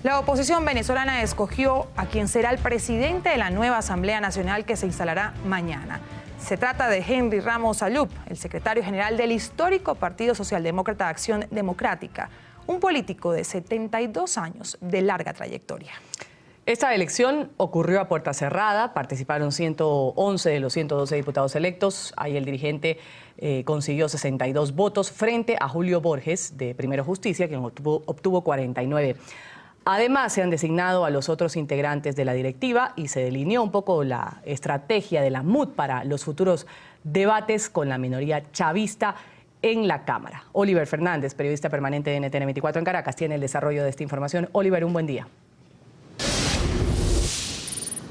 La oposición venezolana escogió a quien será el presidente de la nueva Asamblea Nacional que se instalará mañana. Se trata de Henry Ramos Ayub, el secretario general del histórico Partido Socialdemócrata de Acción Democrática, un político de 72 años de larga trayectoria. Esta elección ocurrió a puerta cerrada, participaron 111 de los 112 diputados electos. Ahí el dirigente consiguió 62 votos frente a Julio Borges de Primero Justicia, quien obtuvo 49. Además, se han designado a los otros integrantes de la directiva y se delineó un poco la estrategia de la MUD para los futuros debates con la minoría chavista en la Cámara. Oliver Fernández, periodista permanente de NTN 24 en Caracas, tiene el desarrollo de esta información. Oliver, un buen día.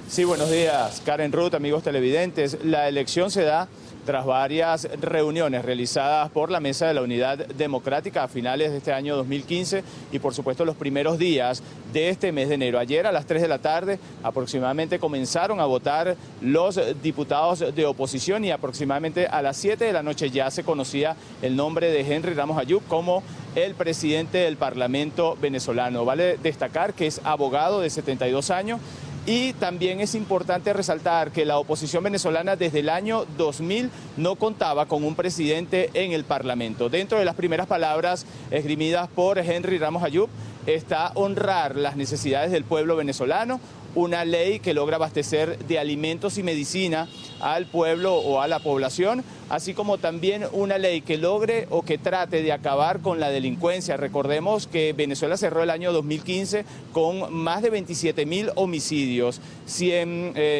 Sí, buenos días, Karen Ruth, amigos televidentes. La elección se da tras varias reuniones realizadas por la Mesa de la Unidad Democrática a finales de este año 2015 y por supuesto los primeros días de este mes de enero. Ayer a las 3 de la tarde aproximadamente comenzaron a votar los diputados de oposición y aproximadamente a las 7 de la noche ya se conocía el nombre de Henry Ramos Ayub como el presidente del Parlamento venezolano. Vale destacar que es abogado de 72 años. Y también es importante resaltar que la oposición venezolana desde el año 2000 no contaba con un presidente en el Parlamento. Dentro de las primeras palabras esgrimidas por Henry Ramos Ayub está honrar las necesidades del pueblo venezolano, una ley que logra abastecer de alimentos y medicina al pueblo o a la población, así como también una ley que logre o que trate de acabar con la delincuencia. Recordemos que Venezuela cerró el año 2015 con más de 27.000 homicidios,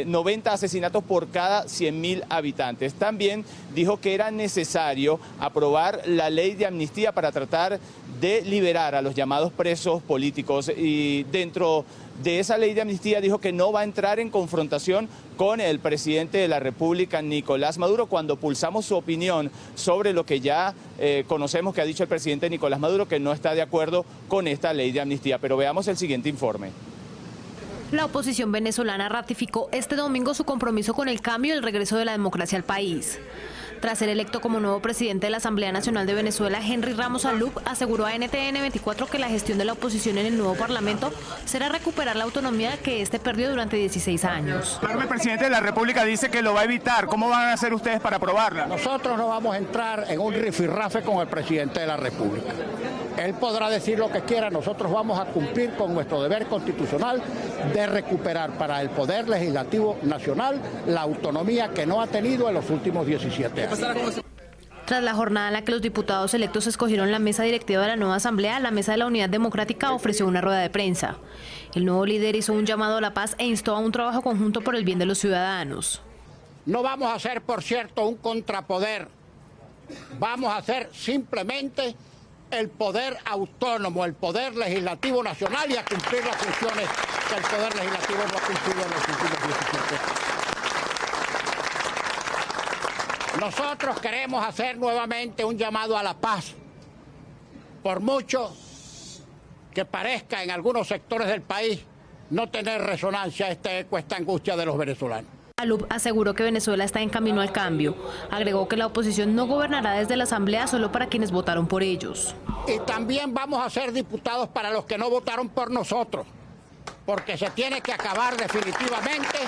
90 asesinatos por cada 100.000 habitantes. También dijo que era necesario aprobar la ley de amnistía para tratar de liberar a los llamados presos políticos y dentro de esa ley de amnistía dijo que no va a entrar en confrontación con el presidente de la República, Nicolás Maduro, cuando pulsamos su opinión sobre lo que ya conocemos que ha dicho el presidente Nicolás Maduro, que no está de acuerdo con esta ley de amnistía. Pero veamos el siguiente informe. La oposición venezolana ratificó este domingo su compromiso con el cambio y el regreso de la democracia al país. Tras ser electo como nuevo presidente de la Asamblea Nacional de Venezuela, Henry Ramos Ayub aseguró a NTN 24 que la gestión de la oposición en el nuevo Parlamento será recuperar la autonomía que este perdió durante 16 años. El presidente de la República dice que lo va a evitar. ¿Cómo van a hacer ustedes para aprobarla? Nosotros no vamos a entrar en un rifirrafe con el presidente de la República. Él podrá decir lo que quiera, nosotros vamos a cumplir con nuestro deber constitucional de recuperar para el Poder Legislativo Nacional la autonomía que no ha tenido en los últimos 17 años. Tras la jornada en la que los diputados electos escogieron la mesa directiva de la nueva Asamblea, la Mesa de la Unidad Democrática ofreció una rueda de prensa. El nuevo líder hizo un llamado a la paz e instó a un trabajo conjunto por el bien de los ciudadanos. No vamos a ser, por cierto, un contrapoder. Vamos a ser simplemente el poder autónomo, el poder legislativo nacional y a cumplir las funciones que el poder legislativo no ha cumplido en los últimos 17 años. Nosotros queremos hacer nuevamente un llamado a la paz, por mucho que parezca en algunos sectores del país no tener resonancia este eco, esta angustia de los venezolanos. Ayub aseguró que Venezuela está en camino al cambio. Agregó que la oposición no gobernará desde la Asamblea solo para quienes votaron por ellos. Y también vamos a ser diputados para los que no votaron por nosotros, porque se tiene que acabar definitivamente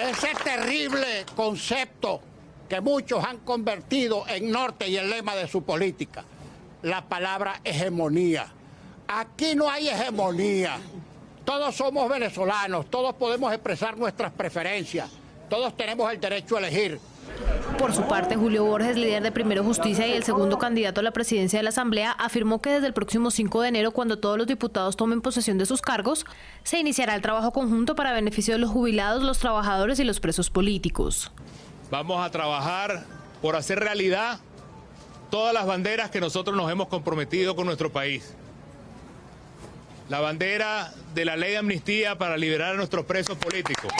ese terrible concepto que muchos han convertido en norte y el lema de su política, la palabra hegemonía. Aquí no hay hegemonía. Todos somos venezolanos, todos podemos expresar nuestras preferencias, todos tenemos el derecho a elegir. Por su parte, Julio Borges, líder de Primero Justicia y el segundo candidato a la presidencia de la Asamblea, afirmó que desde el próximo 5 de enero, cuando todos los diputados tomen posesión de sus cargos, se iniciará el trabajo conjunto para beneficio de los jubilados, los trabajadores y los presos políticos. Vamos a trabajar por hacer realidad todas las banderas que nosotros nos hemos comprometido con nuestro país. La bandera de la ley de amnistía para liberar a nuestros presos políticos.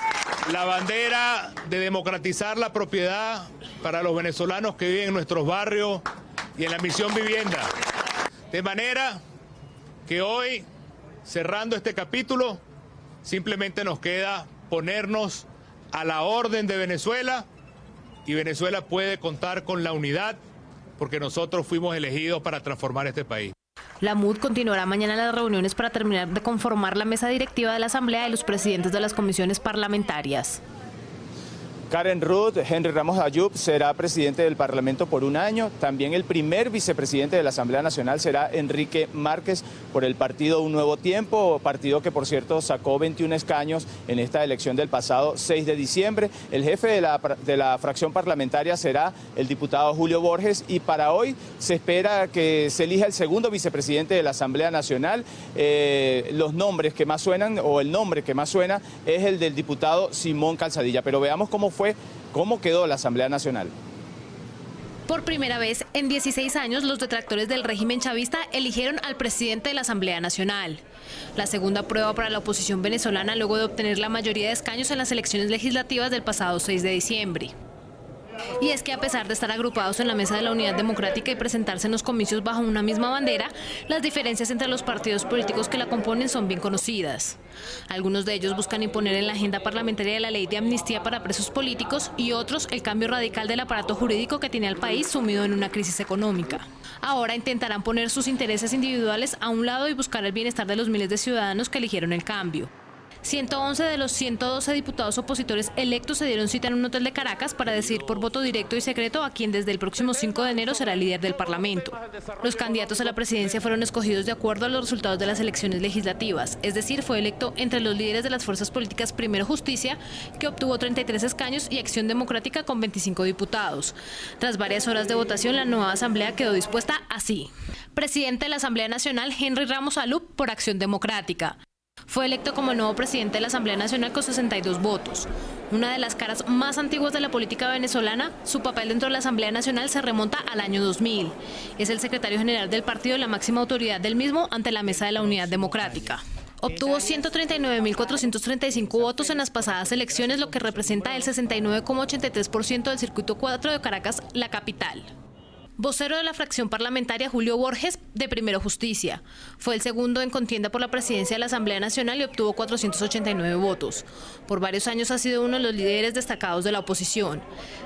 La bandera de democratizar la propiedad para los venezolanos que viven en nuestros barrios y en la misión vivienda. De manera que hoy, cerrando este capítulo, simplemente nos queda ponernos a la orden de Venezuela y Venezuela puede contar con la unidad porque nosotros fuimos elegidos para transformar este país. La MUD continuará mañana las reuniones para terminar de conformar la mesa directiva de la Asamblea y los presidentes de las comisiones parlamentarias. Karen Ruth, Henry Ramos Ayub será presidente del Parlamento por un año. También el primer vicepresidente de la Asamblea Nacional será Enrique Márquez por el partido Un Nuevo Tiempo, partido que por cierto sacó 21 escaños en esta elección del pasado 6 de diciembre. El jefe de la fracción parlamentaria será el diputado Julio Borges y para hoy se espera que se elija el segundo vicepresidente de la Asamblea Nacional. Los nombres que más suenan, o el nombre que más suena, es el del diputado Simón Calzadilla. Pero veamos cómo quedó la Asamblea Nacional. Por primera vez en 16 años, los detractores del régimen chavista eligieron al presidente de la Asamblea Nacional. La segunda prueba para la oposición venezolana luego de obtener la mayoría de escaños en las elecciones legislativas del pasado 6 de diciembre. Y es que a pesar de estar agrupados en la mesa de la Unidad Democrática y presentarse en los comicios bajo una misma bandera, las diferencias entre los partidos políticos que la componen son bien conocidas. Algunos de ellos buscan imponer en la agenda parlamentaria la ley de amnistía para presos políticos y otros el cambio radical del aparato jurídico que tiene al país sumido en una crisis económica. Ahora intentarán poner sus intereses individuales a un lado y buscar el bienestar de los miles de ciudadanos que eligieron el cambio. 111 de los 112 diputados opositores electos se dieron cita en un hotel de Caracas para decidir por voto directo y secreto a quien desde el próximo 5 de enero será el líder del Parlamento. Los candidatos a la presidencia fueron escogidos de acuerdo a los resultados de las elecciones legislativas, es decir, fue electo entre los líderes de las fuerzas políticas Primero Justicia, que obtuvo 33 escaños, y Acción Democrática con 25 diputados. Tras varias horas de votación, la nueva asamblea quedó dispuesta así. Presidente de la Asamblea Nacional, Henry Ramos Ayub, por Acción Democrática. Fue electo como el nuevo presidente de la Asamblea Nacional con 62 votos. Una de las caras más antiguas de la política venezolana, su papel dentro de la Asamblea Nacional se remonta al año 2000. Es el secretario general del partido y la máxima autoridad del mismo ante la mesa de la Unidad Democrática. Obtuvo 139.435 votos en las pasadas elecciones, lo que representa el 69,83% del circuito 4 de Caracas, la capital. Vocero de la fracción parlamentaria, Julio Borges, de Primero Justicia. Fue el segundo en contienda por la presidencia de la Asamblea Nacional y obtuvo 489 votos. Por varios años ha sido uno de los líderes destacados de la oposición.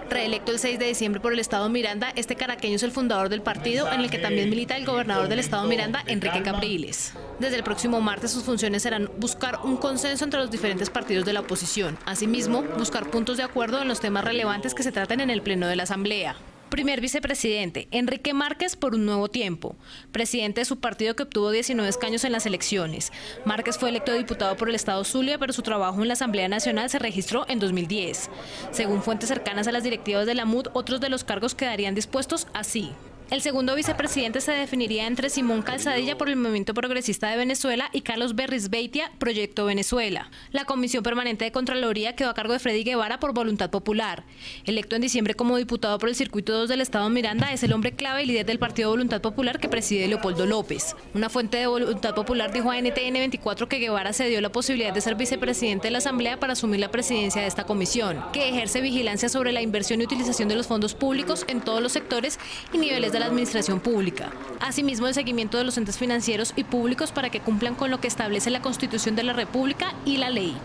Reelecto el 6 de diciembre por el estado Miranda, este caraqueño es el fundador del partido, en el que también milita el gobernador del estado Miranda, Enrique Capriles. Desde el próximo martes sus funciones serán buscar un consenso entre los diferentes partidos de la oposición. Asimismo, buscar puntos de acuerdo en los temas relevantes que se traten en el pleno de la Asamblea. Primer vicepresidente, Enrique Márquez por Un Nuevo Tiempo, presidente de su partido que obtuvo 19 escaños en las elecciones. Márquez fue electo diputado por el estado Zulia, pero su trabajo en la Asamblea Nacional se registró en 2010. Según fuentes cercanas a las directivas de la MUD, otros de los cargos quedarían dispuestos así. El segundo vicepresidente se definiría entre Simón Calzadilla por el Movimiento Progresista de Venezuela y Carlos Berrizbeitia, Proyecto Venezuela. La Comisión Permanente de Contraloría quedó a cargo de Freddy Guevara por Voluntad Popular. Electo en diciembre como diputado por el Circuito 2 del Estado Miranda, es el hombre clave y líder del Partido Voluntad Popular que preside Leopoldo López. Una fuente de Voluntad Popular dijo a NTN 24 que Guevara se dio la posibilidad de ser vicepresidente de la Asamblea para asumir la presidencia de esta comisión, que ejerce vigilancia sobre la inversión y utilización de los fondos públicos en todos los sectores y niveles de la administración pública. Asimismo, el seguimiento de los entes financieros y públicos para que cumplan con lo que establece la Constitución de la República y la ley.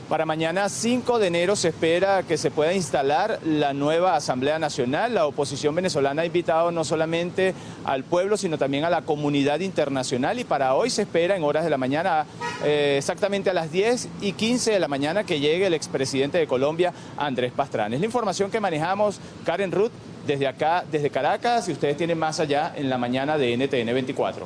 Para mañana 5 de enero se espera que se pueda instalar la nueva Asamblea Nacional. La oposición venezolana ha invitado no solamente al pueblo, sino también a la comunidad internacional. Y para hoy se espera en horas de la mañana, exactamente a las 10:15 de la mañana, que llegue el expresidente de Colombia, Andrés Pastrana. Es la información que manejamos, Karen Ruth, desde acá, desde Caracas, y ustedes tienen más allá en la mañana de NTN 24.